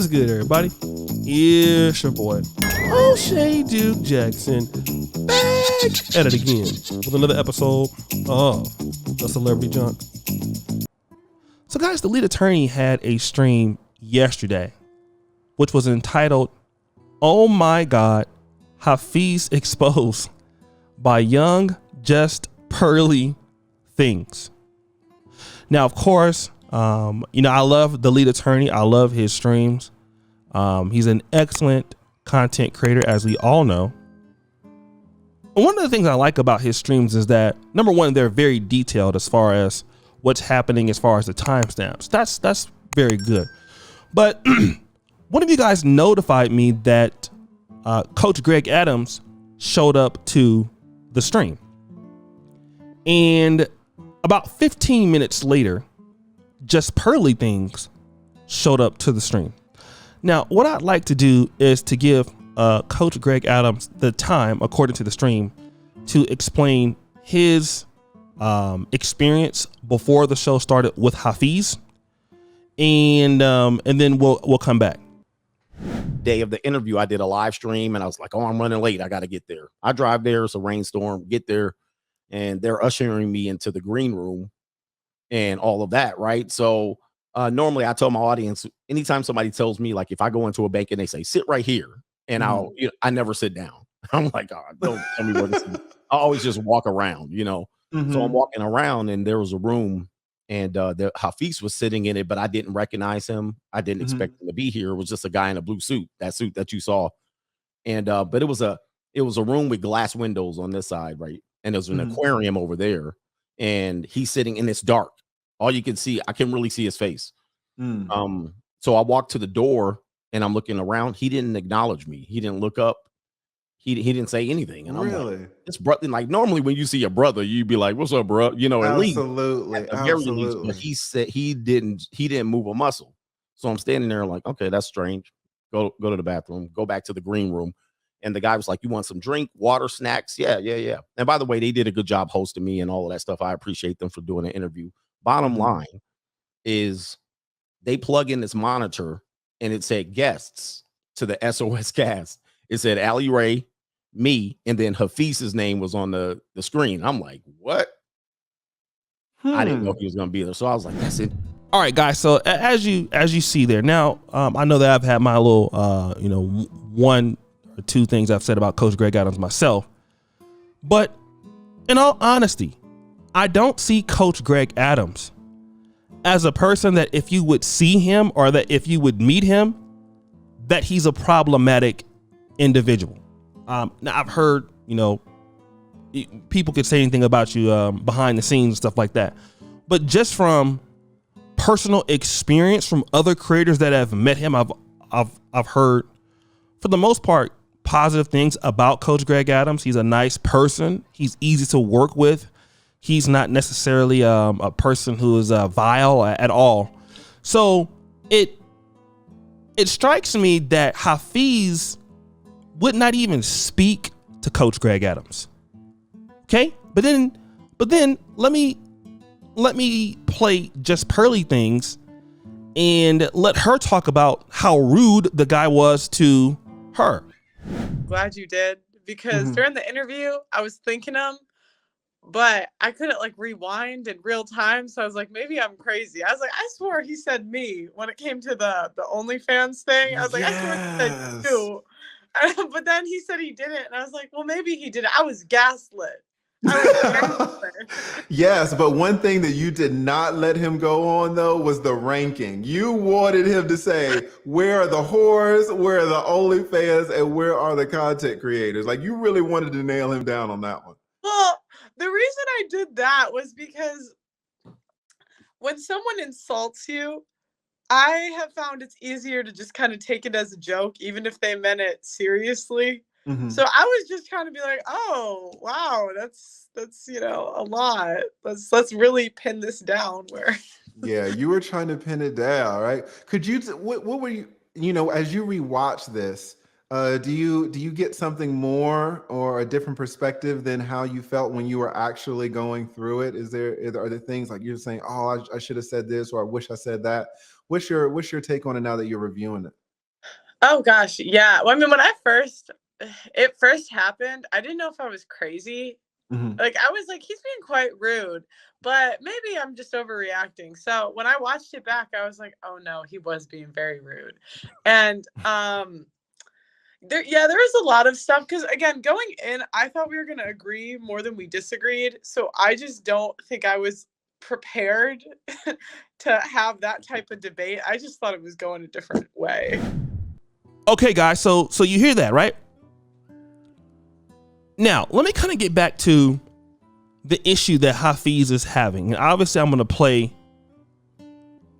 What's good, everybody? It's your boy, O'Shea Duke Jackson, back at it again with another episode of The Celebrity Junk. So guys, the lead attorney had a stream yesterday, which was entitled, "Oh My God, Hafeez Exposed by Young Just Pearly Things." Now, of course, I love the lead attorney. I love his streams. He's an excellent content creator, as we all know. And one of the things I like about his streams is that, number one, they're very detailed as far as what's happening as far as the timestamps. That's very good. But one of you guys notified me that Coach Greg Adams showed up to the stream. And about 15 minutes later, Just Pearly Things showed up to the stream. Now, what I'd like to do is to give Coach Greg Adams the time, according to the stream, to explain his experience before the show started with Hafeez, and then we'll come back. Day of the interview, I did a live stream, and I was like, "Oh, I'm running late. I got to get there." I drive there. It's a rainstorm. Get there, and they're ushering me into the green room and all of that, right? So normally I tell my audience, anytime somebody tells me, like, if I go into a bank and they say, "Sit right here," and I never sit down. I'm like, "Oh, don't tell me where to sit." I always just walk around, So I'm walking around, and there was a room, and the Hafeez was sitting in it, but I didn't recognize him. I didn't expect him to be here. It was just a guy in a blue suit, that suit that you saw. And but it was a room with glass windows on this side, right? And there's an aquarium over there, and he's sitting, and it's dark. All you can see, I can really see his face. So I walked to the door, and I'm looking around. He didn't acknowledge me. He didn't look up. He didn't say anything. And I'm like, this brother, like, normally when you see a brother, you'd be like, "What's up, bro?" And leave. Absolutely. At the very least, but he said he didn't move a muscle. So I'm standing there like, okay, that's strange. Go to the bathroom, go back to the green room. And the guy was like, "You want some drink, water, snacks?" Yeah. And by the way, they did a good job hosting me and all of that stuff. I appreciate them for doing an interview. Bottom line is they plug in this monitor, and it said guests to the SOS cast. It said Allie Ray, me, and then Hafeez's name was on the screen. I'm like, what? I didn't know he was going to be there. So I was like, that's it. All right, guys. So as you see there now, I know that I've had my little, one or two things I've said about Coach Greg Adams myself, but in all honesty, I don't see Coach Greg Adams as a person that if you would see him or that if you would meet him, that he's a problematic individual. Now I've heard, people could say anything about you behind the scenes, stuff like that. But just from personal experience from other creators that have met him, I've heard, for the most part, positive things about Coach Greg Adams. He's a nice person. He's easy to work with. He's not necessarily a person who is vile at all. So it strikes me that Hafeez would not even speak to Coach Greg Adams. Okay, but then let me play Just Pearly Things and let her talk about how rude the guy was to her. Glad you did, because during the interview I was thinking him, but I couldn't rewind in real time. So I was like, maybe I'm crazy. I was like, I swore he said me when it came to the OnlyFans thing. I was like, I swore he said you. But then he said he didn't. And I was like, well, maybe he didn't. I was gaslit. Yes, but one thing that you did not let him go on, though, was the ranking. You wanted him to say, where are the whores, where are the OnlyFans, and where are the content creators? Like, you really wanted to nail him down on that one. Well, the reason I did that was because when someone insults you, I have found it's easier to just kind of take it as a joke, even if they meant it seriously. So I was just trying to be like, oh, wow, that's a lot. Let's really pin this down. Where Yeah, you were trying to pin it down, right? Could you what were you, as you rewatch this, do you get something more or a different perspective than how you felt when you were actually going through it? Are there things like you're saying, oh, I should have said this, or I wish I said that? What's your take on it now that you're reviewing it? Oh gosh, yeah. Well, I mean, when it first happened, I didn't know if I was crazy. Mhm. Like, I was like, he's being quite rude, but maybe I'm just overreacting. So when I watched it back, I was like, oh no, he was being very rude. And there was a lot of stuff because again, going in, I thought we were gonna agree more than we disagreed. So I just don't think I was prepared to have that type of debate. I just thought it was going a different way. Okay, guys, so you hear that, right? Now, let me kind of get back to the issue that Hafeez is having. And obviously, I'm going to play.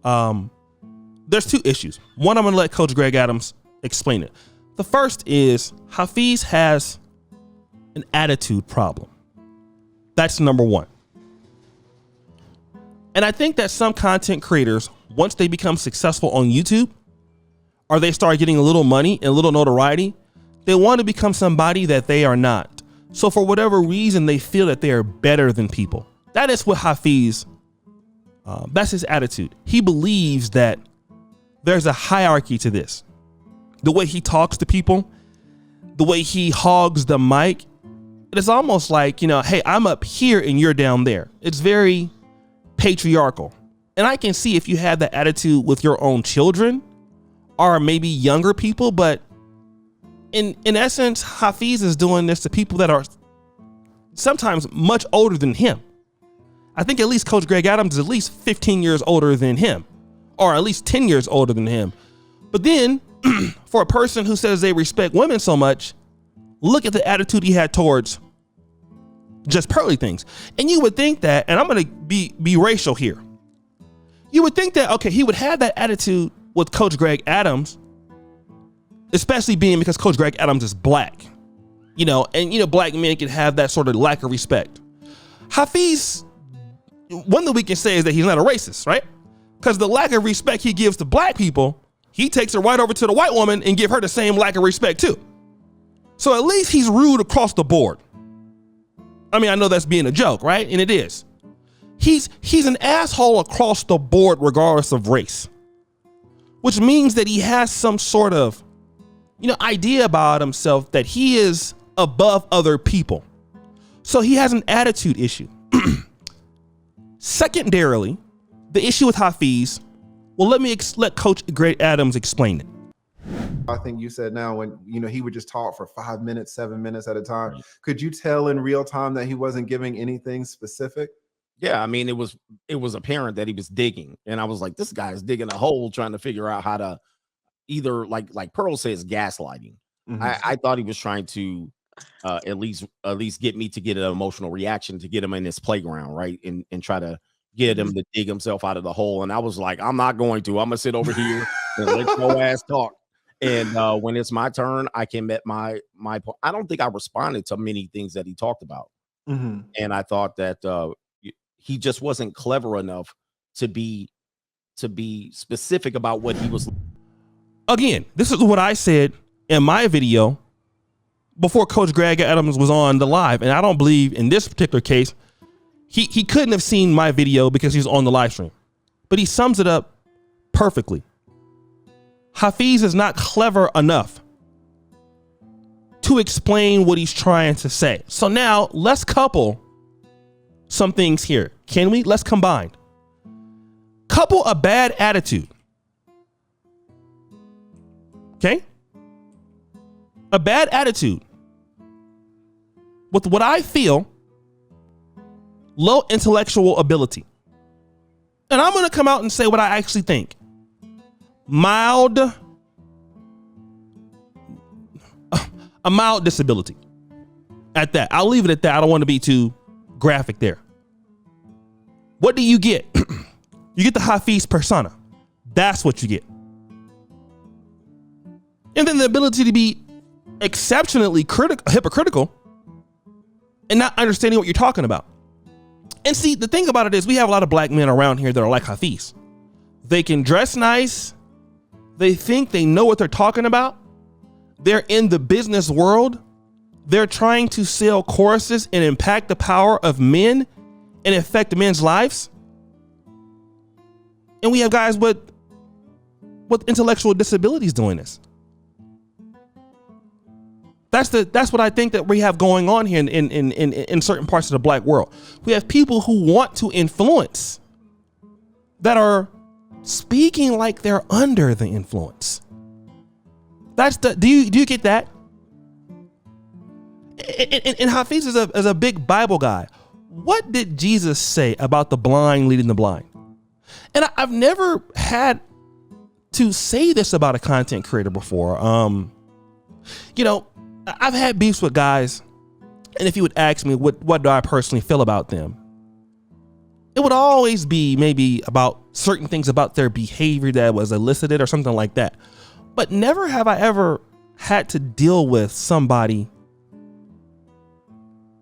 There's two issues. One, I'm going to let Coach Greg Adams explain it. The first is Hafeez has an attitude problem. That's number one. And I think that some content creators, once they become successful on YouTube, or they start getting a little money and a little notoriety, they want to become somebody that they are not. So for whatever reason, they feel that they are better than people. That is what Hafeez, that's his attitude. He believes that there's a hierarchy to this. The way he talks to people, the way he hogs the mic, it is almost like, hey, I'm up here and you're down there. It's very patriarchal. And I can see if you have that attitude with your own children or maybe younger people, but in essence, Hafeez is doing this to people that are sometimes much older than him. I think at least Coach Greg Adams is at least 15 years older than him, or at least 10 years older than him. But then for a person who says they respect women so much, look at the attitude he had towards just pearly things. And you would think that, and I'm going to be racial here. You would think that, okay, he would have that attitude with Coach Greg Adams, especially being because Coach Greg Adams is black, and black men can have that sort of lack of respect. Hafeez, one thing we can say is that he's not a racist, right? Because the lack of respect he gives to black people, he takes it right over to the white woman and give her the same lack of respect too. So at least he's rude across the board. I mean, I know that's being a joke, right? And it is. He's an asshole across the board regardless of race, which means that he has some sort of idea about himself that he is above other people. So he has an attitude issue. Secondarily, the issue with Hafeez, well, let Coach Greg Adams explain it. I think you said now when, he would just talk for 5 minutes, 7 minutes at a time. Could you tell in real time that he wasn't giving anything specific? Yeah, I mean, it was apparent that he was digging. And I was like, this guy is digging a hole trying to figure out how to either like Pearl says, gaslighting. Mm-hmm. I thought he was trying to at least get me to get an emotional reaction, to get him in this playground, right? And try to get him to dig himself out of the hole. And I was like, I'm not going to. I'm gonna sit over here and let your ass talk. And when it's my turn, I can met my point. I don't think I responded to many things that he talked about. Mm-hmm. And I thought that he just wasn't clever enough to be specific about what he was. Again, this is what I said in my video before Coach Greg Adams was on the live. And I don't believe in this particular case, he couldn't have seen my video because he's on the live stream. But he sums it up perfectly. Hafeez is not clever enough to explain what he's trying to say. So now let's couple some things here. Can we? Let's combine. Couple a bad attitude. Okay? A bad attitude with what I feel low intellectual ability. And I'm going to come out and say what I actually think. A mild disability. At that. I'll leave it at that. I don't want to be too graphic there. What do you get? You get the Hafeez persona. That's what you get. And then the ability to be exceptionally hypocritical and not understanding what you're talking about. And see, the thing about it is we have a lot of black men around here that are like Hafeez. They can dress nice. They think they know what they're talking about. They're in the business world. They're trying to sell courses and impact the power of men and affect men's lives. And we have guys with intellectual disabilities doing this. That's what I think that we have going on here in certain parts of the black world. We have people who want to influence that are speaking like they're under the influence. Do you get that? And Hafeez is a big Bible guy. What did Jesus say about the blind leading the blind? And I've never had to say this about a content creator before. I've had beefs with guys, and if you would ask me what do I personally feel about them, it would always be maybe about certain things about their behavior that was elicited or something like that. But never have I ever had to deal with somebody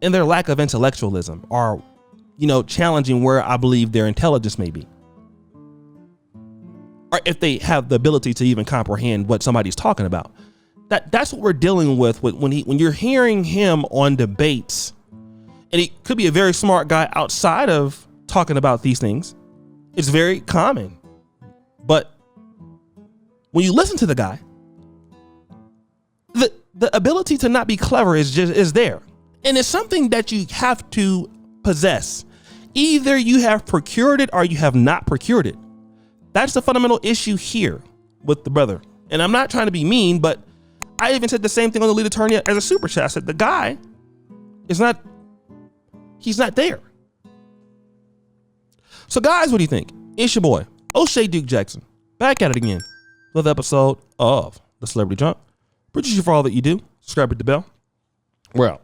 and their lack of intellectualism or, challenging where I believe their intelligence may be. Or if they have the ability to even comprehend what somebody's talking about. That's what we're dealing with when you're hearing him on debates, and he could be a very smart guy outside of talking about these things. It's very common. But when you listen to the guy, the ability to not be clever is there. And it's something that you have to possess. Either you have procured it or you have not procured it. That's the fundamental issue here with the brother. And I'm not trying to be mean, but I even said the same thing on the lead attorney as a super chat. I said the guy he's not there. So guys, what do you think? It's your boy, O'Shea Duke Jackson, back at it again. Another episode of The Celebrity Junk. Appreciate you for all that you do. Subscribe, hit the bell. We're out.